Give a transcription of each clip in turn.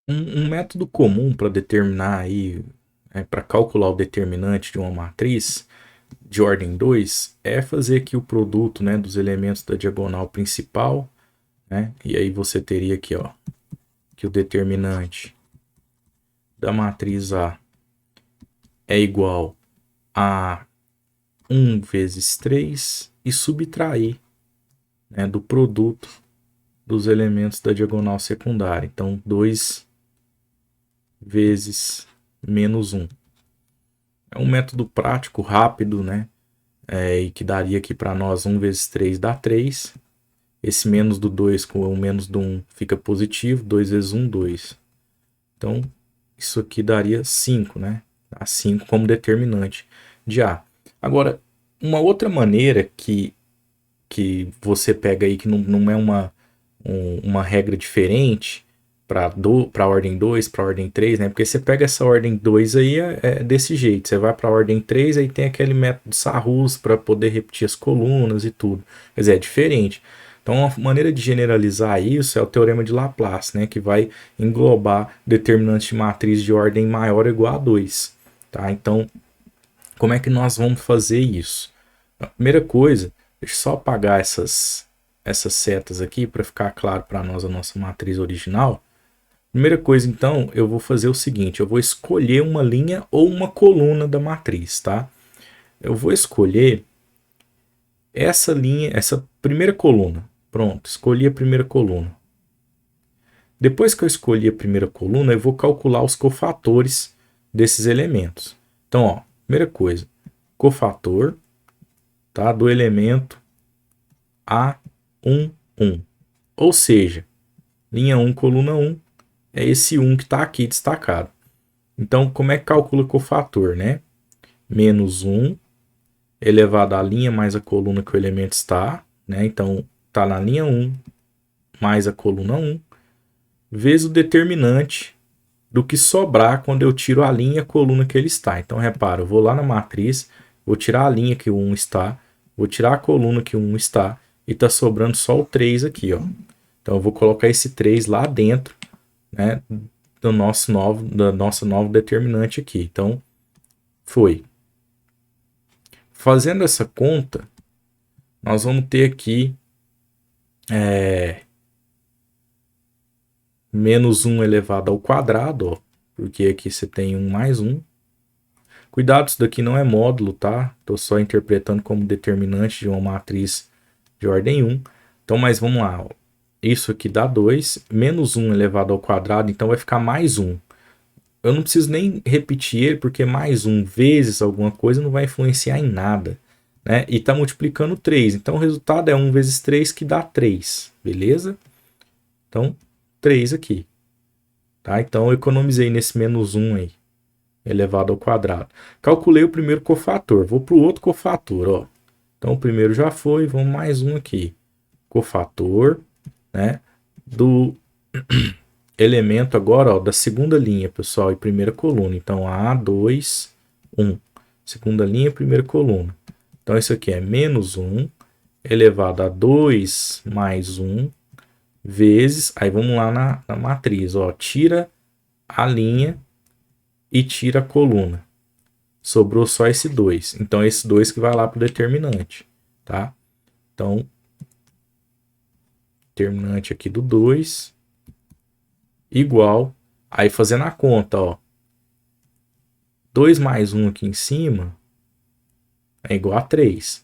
Um método comum para determinar aí, para calcular o determinante de uma matriz de ordem 2 é fazer aqui o produto, né, dos elementos da diagonal principal, né? E aí você teria aqui, ó, que o determinante da matriz A é igual a 1 vezes 3 e subtrair, né, do produto dos elementos da diagonal secundária. Então, 2 vezes menos 1. É um método prático, rápido, né? E que daria aqui para nós 1 vezes 3 dá 3. Esse menos do 2 com o menos do 1 fica positivo. 2 vezes 1, 2. Então, isso aqui daria 5, né? A 5 como determinante de A. Agora, uma outra maneira que você pega aí, que não é uma regra diferente para a ordem 2, para a ordem 3, né? Porque você pega essa ordem 2 aí, é desse jeito. Você vai para a ordem 3, aí tem aquele método de Sarrus para poder repetir as colunas e tudo. Quer dizer, é diferente. Então, uma maneira de generalizar isso é o teorema de Laplace, né? Que vai englobar determinantes de matriz de ordem maior ou igual a 2. Tá? Então, como é que nós vamos fazer isso? A primeira coisa, deixa eu só apagar essas setas aqui para ficar claro para nós a nossa matriz original. Primeira coisa, então, eu vou fazer o seguinte: eu vou escolher uma linha ou uma coluna da matriz, tá? Eu vou escolher essa linha, essa primeira coluna. Pronto, escolhi a primeira coluna. Depois que eu escolhi a primeira coluna, eu vou calcular os cofatores desses elementos. Então, ó, primeira coisa, cofator, tá, do elemento A1, 1. Ou seja, linha 1, coluna 1, é esse 1 que está aqui destacado. Então, como é que calcula o cofator, né? Menos 1 elevado à linha mais a coluna que o elemento está, né? Então, está na linha 1 mais a coluna 1, vezes o determinante do que sobrar quando eu tiro a linha e a coluna que ele está. Então, repara, eu vou lá na matriz, vou tirar a linha que o 1 está, vou tirar a coluna que o 1 está, e está sobrando só o 3 aqui, ó. Então, eu vou colocar esse 3 lá dentro, né, da nossa nova determinante aqui. Então, foi. Fazendo essa conta, nós vamos ter aqui menos 1 elevado ao quadrado, ó, porque aqui você tem 1 mais 1. Cuidado, isso daqui não é módulo, tá? Estou só interpretando como determinante de uma matriz de ordem 1. Então, mas vamos lá. Ó. Isso aqui dá 2, menos 1 elevado ao quadrado, então vai ficar mais 1. Eu não preciso nem repetir ele, porque mais 1 vezes alguma coisa não vai influenciar em nada. Né? E está multiplicando 3. Então, o resultado é 1 vezes 3, que dá 3. Beleza? Então, 3 aqui. Tá? Então, eu economizei nesse menos 1 aí, elevado ao quadrado. Calculei o primeiro cofator. Vou para o outro cofator. Ó. Então, o primeiro já foi. Vamos mais um aqui. Cofator, né? Do elemento agora, ó, da segunda linha, pessoal, e primeira coluna. Então, A2, 1. Segunda linha, primeira coluna. Então, isso aqui é menos 1 elevado a 2 mais 1 vezes... Aí, vamos lá na matriz. Ó, tira a linha e tira a coluna. Sobrou só esse 2. Então, esse 2 que vai lá para o determinante. Tá? Então, determinante aqui do 2 igual... Aí, fazendo a conta, ó. 2 mais 1 aqui em cima é igual a 3.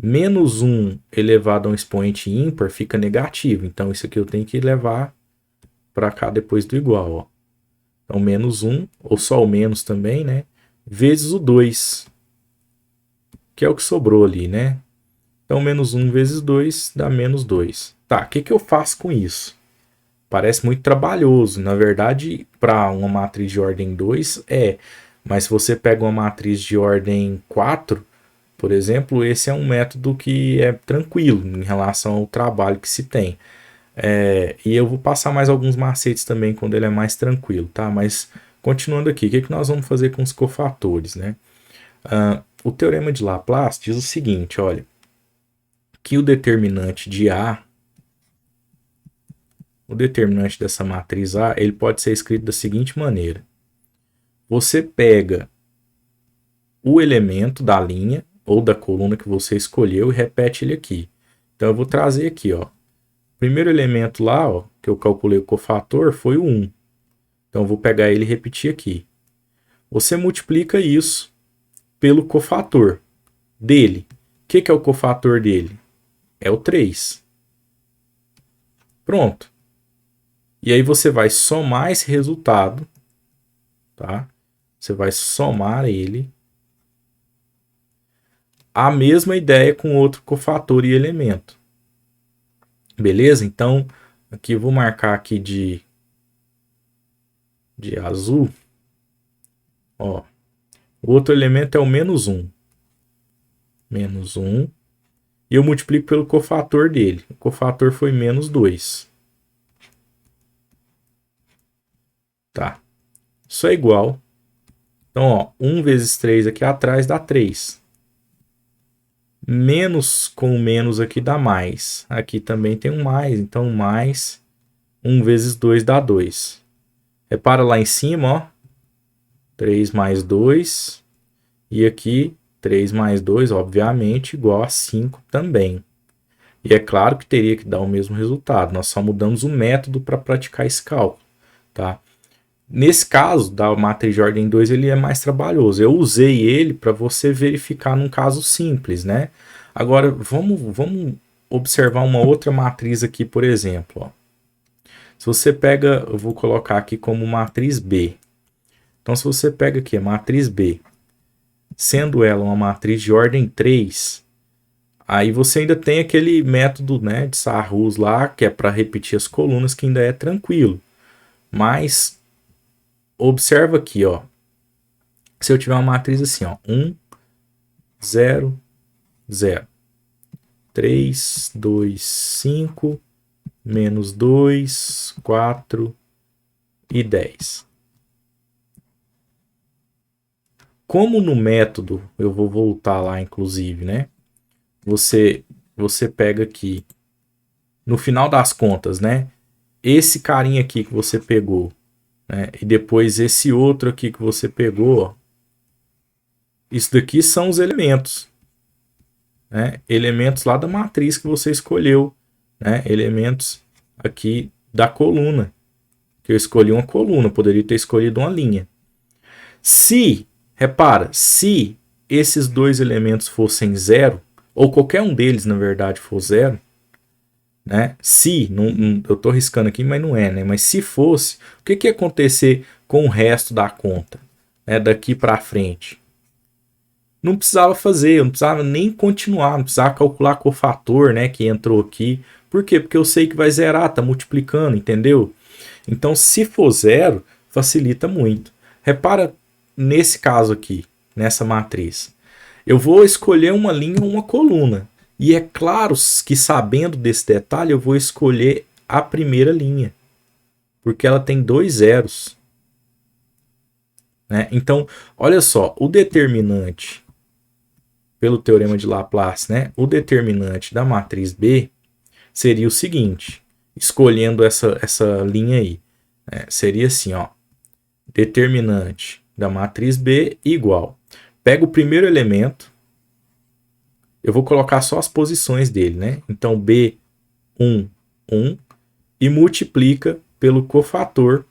Menos 1 elevado a um expoente ímpar fica negativo. Então, isso aqui eu tenho que levar para cá depois do igual. Ó. Então, menos 1, ou só o menos também, né? Vezes o 2, que é o que sobrou ali, né? Então, menos 1 vezes 2 dá menos 2. Tá, o que eu faço com isso? Parece muito trabalhoso. Na verdade, para uma matriz de ordem 2 é. Mas se você pega uma matriz de ordem 4, por exemplo, esse é um método que é tranquilo em relação ao trabalho que se tem. E eu vou passar mais alguns macetes também quando ele é mais tranquilo, tá? Mas continuando aqui, o que nós vamos fazer com os cofatores, né? O teorema de Laplace diz o seguinte, olha, que o determinante de A o determinante dessa matriz A, ele pode ser escrito da seguinte maneira. Você pega o elemento da linha ou da coluna que você escolheu e repete ele aqui. Então eu vou trazer aqui, ó. O primeiro elemento lá, ó, que eu calculei o cofator foi o 1. Então eu vou pegar ele e repetir aqui. Você multiplica isso pelo cofator dele. O que é o cofator dele? É o 3. Pronto. E aí você vai somar esse resultado, tá? Você vai somar ele a mesma ideia com outro cofator e elemento. Beleza? Então, aqui eu vou marcar aqui de azul. Ó, o outro elemento é o menos 1. Menos 1. E eu multiplico pelo cofator dele. O cofator foi menos 2. Tá. Isso é igual. Então, ó, 1 vezes 3 aqui atrás dá 3. Menos com menos aqui dá mais. Aqui também tem um mais. Então, mais 1 vezes 2 dá 2. Repara lá em cima, ó. 3 mais 2. E aqui, 3 mais 2, obviamente, igual a 5 também. E é claro que teria que dar o mesmo resultado. Nós só mudamos o método para praticar esse cálculo. Tá? Nesse caso, da matriz de ordem 2, ele é mais trabalhoso. Eu usei ele para você verificar num caso simples, né? Agora, vamos observar uma outra matriz aqui, por exemplo. Ó. Se você pega, eu vou colocar aqui como matriz B. Então, se você pega aqui a matriz B, sendo ela uma matriz de ordem 3, aí você ainda tem aquele método, né, de Sarrus lá, que é para repetir as colunas, que ainda é tranquilo. Mas observa aqui, ó. Se eu tiver uma matriz assim, ó, 1, 0, 0, 3, 2, 5, menos 2, 4 e 10. Como no método, eu vou voltar lá, inclusive, né? Você pega aqui, no final das contas, né? Esse carinha aqui que você pegou, né? E depois esse outro aqui que você pegou, ó, isso daqui são os elementos, né? Elementos lá da matriz que você escolheu, né? Elementos aqui da coluna, que eu escolhi uma coluna, poderia ter escolhido uma linha. Repara, se esses dois elementos fossem zero, ou qualquer um deles, na verdade, for zero, né? Se, eu estou riscando aqui, mas não é, né? Mas se fosse, o que ia acontecer com o resto da conta, né? Daqui para frente? Não precisava fazer, eu não precisava nem continuar, não precisava calcular cofator, né? Que entrou aqui. Por quê? Porque eu sei que vai zerar, tá multiplicando, entendeu? Então, se for zero, facilita muito. Repara nesse caso aqui, nessa matriz. Eu vou escolher uma linha ou uma coluna. E é claro que, sabendo desse detalhe, eu vou escolher a primeira linha. Porque ela tem 2 zeros. Né? Então, olha só, o determinante, pelo teorema de Laplace, né? O determinante da matriz B seria o seguinte, escolhendo essa linha aí. Né? Seria assim, ó, determinante da matriz B igual. Pega o primeiro elemento, eu vou colocar só as posições dele, né? Então, B1, 1, e multiplica pelo cofator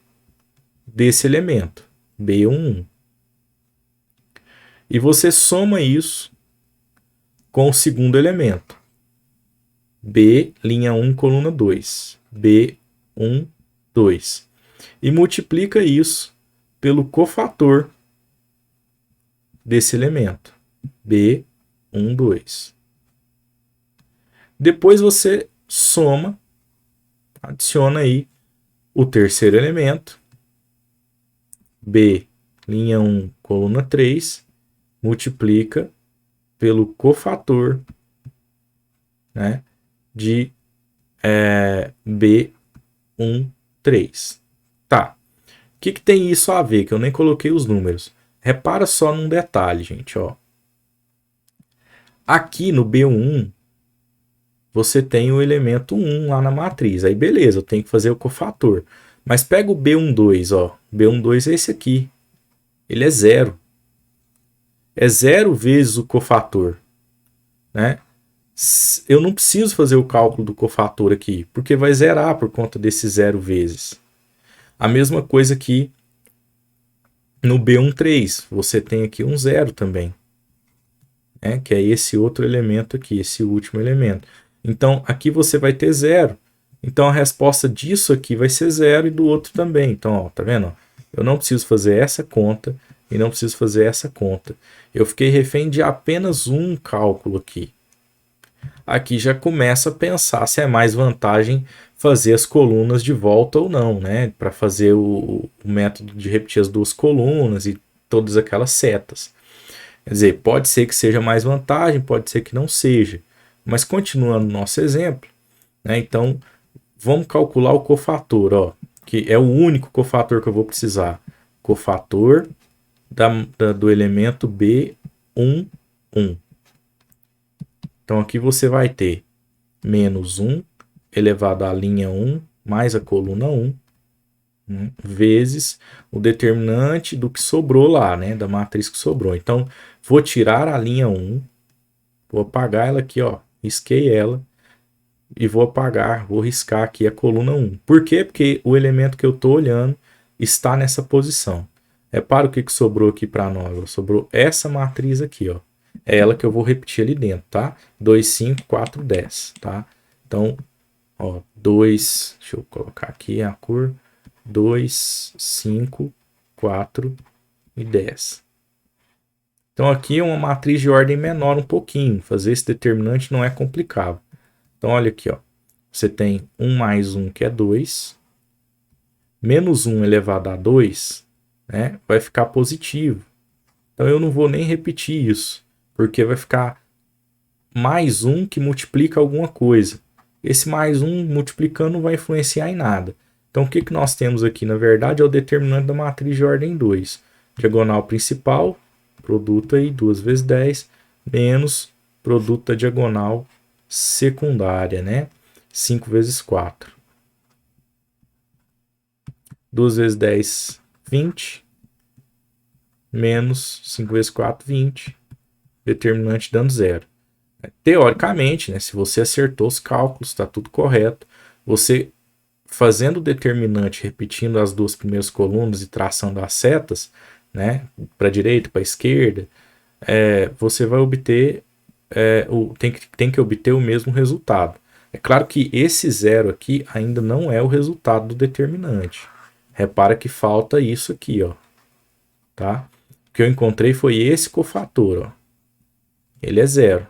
desse elemento, B1, 1. E você soma isso com o segundo elemento, B, linha 1, coluna 2, B1, 2. E multiplica isso pelo cofator desse elemento, B1, 2. Depois você soma, adiciona aí o terceiro elemento, B, linha 1, coluna 3, multiplica pelo cofator, né, de B1, 3. Tá. O que tem isso a ver? Que eu nem coloquei os números. Repara só num detalhe, gente. Ó. Aqui no B1, você tem o elemento 1 lá na matriz. Aí beleza, eu tenho que fazer o cofator. Mas pega o B12, ó. B12 é esse aqui. Ele é 0. É 0 vezes o cofator, né? Eu não preciso fazer o cálculo do cofator aqui, porque vai zerar por conta desse 0 vezes. A mesma coisa aqui no B13, você tem aqui um 0 também, né? Que é esse outro elemento aqui, esse último elemento. Então, aqui você vai ter 0. Então, a resposta disso aqui vai ser 0 e do outro também. Então, ó, tá vendo? Eu não preciso fazer essa conta e não preciso fazer essa conta. Eu fiquei refém de apenas um cálculo aqui. Aqui já começa a pensar se é mais vantagem fazer as colunas de volta ou não, né? Para fazer o método de repetir as duas colunas e todas aquelas setas. Quer dizer, pode ser que seja mais vantagem, pode ser que não seja. Mas continuando o nosso exemplo, né? Então, vamos calcular o cofator, ó, que é o único cofator que eu vou precisar. Cofator do elemento B11. Então, aqui você vai ter menos 1 elevado à linha 1 mais a coluna 1, né, vezes o determinante do que sobrou lá, né, da matriz que sobrou. Então, vou tirar a linha 1, vou apagar ela aqui, ó, risquei ela, e vou apagar, vou riscar aqui a coluna 1. Por quê? Porque o elemento que eu estou olhando está nessa posição. Repara o que sobrou aqui para nós. Sobrou essa matriz aqui, ó. É ela que eu vou repetir ali dentro, tá? 2, 5, 4, 10, tá? Então, ó, 2, deixa eu colocar aqui a cor, 2, 5, 4 e 10. Então, aqui é uma matriz de ordem menor um pouquinho. Fazer esse determinante não é complicado. Então, olha aqui, ó. Você tem 1 mais 1, que é 2. Menos 1 elevado a 2, né, vai ficar positivo. Então, eu não vou nem repetir isso, porque vai ficar mais 1 que multiplica alguma coisa. Esse mais 1 multiplicando não vai influenciar em nada. Então, o que nós temos aqui, na verdade, é o determinante da matriz de ordem 2. Diagonal principal, produto aí, 2 vezes 10, menos produto da diagonal secundária, né? 5 vezes 4. 2 vezes 10, 20. Menos 5 vezes 4, 20. Determinante dando 0. Teoricamente, né, se você acertou os cálculos, está tudo correto, você fazendo o determinante, repetindo as duas primeiras colunas e traçando as setas, né, para a direita, para a esquerda, você vai obter, tem que obter o mesmo resultado. É claro que esse 0 aqui ainda não é o resultado do determinante. Repara que falta isso aqui, ó. Tá? O que eu encontrei foi esse cofator, ó. Ele é 0.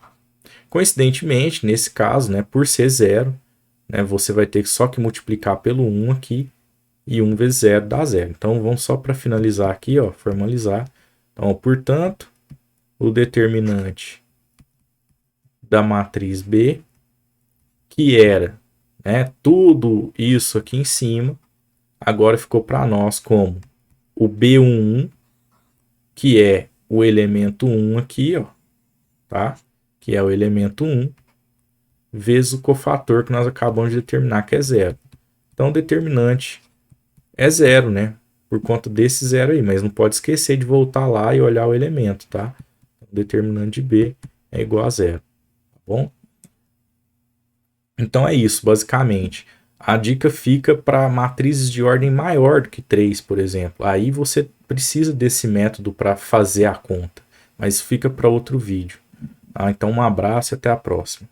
Coincidentemente, nesse caso, né, por ser 0, né, você vai ter só que multiplicar pelo 1 aqui, e 1 vezes 0 dá 0. Então, vamos só para finalizar aqui, ó, formalizar. Então, portanto, o determinante da matriz B, que era, né, tudo isso aqui em cima, agora ficou para nós como o B11, que é o elemento 1 aqui, ó, tá? Que é o elemento 1, vezes o cofator que nós acabamos de determinar, que é 0. Então, o determinante é 0, né? Por conta desse 0 aí, mas não pode esquecer de voltar lá e olhar o elemento, tá? O determinante de B é igual a 0, tá bom? Então é isso, basicamente. A dica fica para matrizes de ordem maior do que 3, por exemplo. Aí você precisa desse método para fazer a conta, mas fica para outro vídeo. Então um abraço e até a próxima.